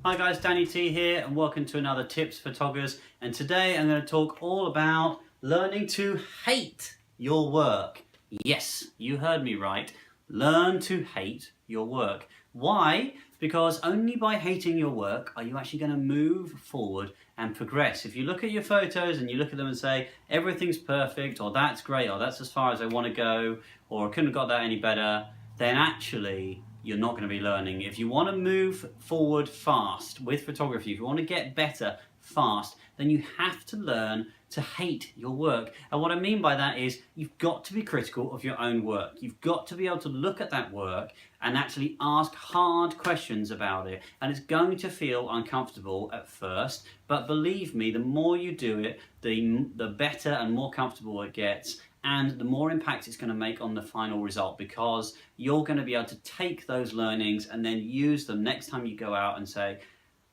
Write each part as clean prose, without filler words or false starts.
Hi guys, Danny T here and welcome to another Tips for Toggers, and today I'm going to talk all about learning to hate your work. Yes, you heard me right. Learn to hate your work. Why? Because only by hating your work are you actually going to move forward and progress. If you look at your photos and you look at them and say everything's perfect, or that's great, or that's as far as I want to go, or I couldn't have got that any better, then actually you're not going to be learning. If you want to move forward fast with photography, if you want to get better fast, then you have to learn to hate your work. And what I mean by that is you've got to be critical of your own work. You've got to be able to look at that work and actually ask hard questions about it. And it's going to feel uncomfortable at first, but believe me, the more you do it, the better and more comfortable it gets, and the more impact it's going to make on the final result, because you're going to be able to take those learnings and then use them next time you go out and say,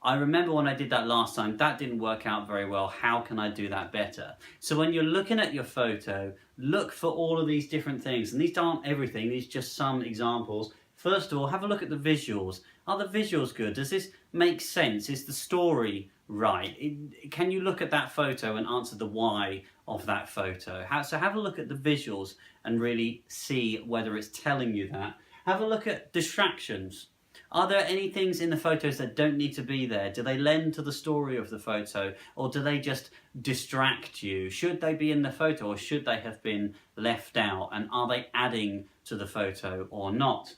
I remember when I did that last time, that didn't work out very well, how can I do that better? So when you're looking at your photo, look for all of these different things, and these aren't everything, these are just some examples. First of all, have a look at the visuals. Are the visuals good? Does this make sense? Is the story right? Can you look at that photo and answer the why of that photo? So have a look at the visuals and really see whether it's telling you that. Have a look at distractions. Are there any things in the photos that don't need to be there? Do they lend to the story of the photo, or do they just distract you? Should they be in the photo, or should they have been left out? And are they adding to the photo or not?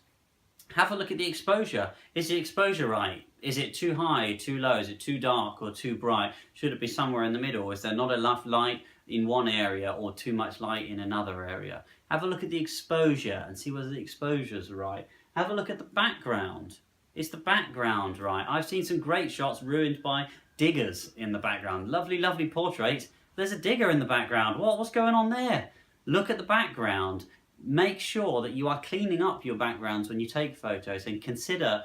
Have a look at the exposure. Is the exposure right? Is it too high, too low? Is it too dark or too bright? Should it be somewhere in the middle? Is there not enough light in one area or too much light in another area? Have a look at the exposure and see whether the exposure is right. Have a look at the background. Is the background right? I've seen some great shots ruined by diggers in the background. Lovely, lovely portraits. There's a digger in the background. What's going on there? Look at the background. Make sure that you are cleaning up your backgrounds when you take photos, and consider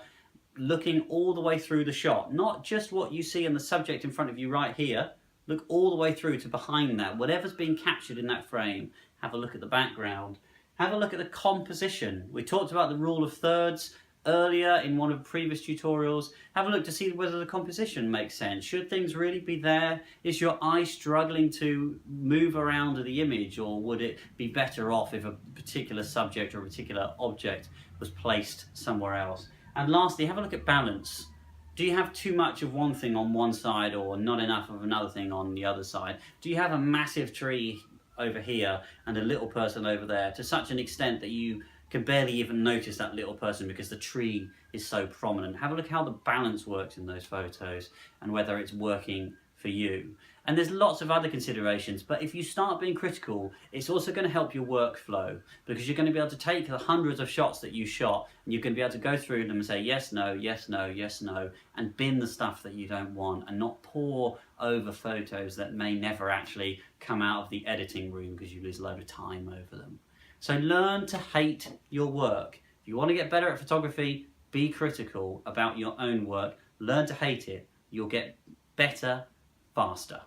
looking all the way through the shot, not just what you see in the subject in front of you right here. Look all the way through to behind that. Whatever's being captured in that frame, have a look at the background. Have a look at the composition. We talked about the rule of thirds earlier in one of the previous tutorials. Have a look to see whether the composition makes sense. Should things really be there? Is your eye struggling to move around the image, or would it be better off if a particular subject or a particular object was placed somewhere else? And lastly, have a look at balance. Do you have too much of one thing on one side, or not enough of another thing on the other side? Do you have a massive tree over here and a little person over there, to such an extent that you can barely even notice that little person because the tree is so prominent? Have a look how the balance works in those photos and whether it's working for you. And there's lots of other considerations, but if you start being critical, it's also going to help your workflow, because you're going to be able to take the hundreds of shots that you shot and you're going to be able to go through them and say yes, no, yes, no, yes, no, and bin the stuff that you don't want, and not pour over photos that may never actually come out of the editing room because you lose a load of time over them. So learn to hate your work. If you want to get better at photography, be critical about your own work. Learn to hate it. You'll get better faster.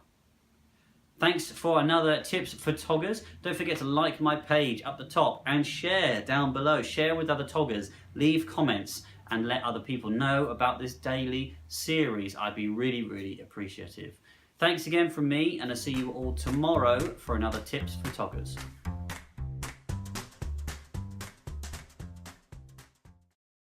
Thanks for another Tips for Toggers. Don't forget to like my page up the top and share down below. Share with other toggers. Leave comments and let other people know about this daily series. I'd be really, really appreciative. Thanks again from me, and I'll see you all tomorrow for another Tips for Toggers.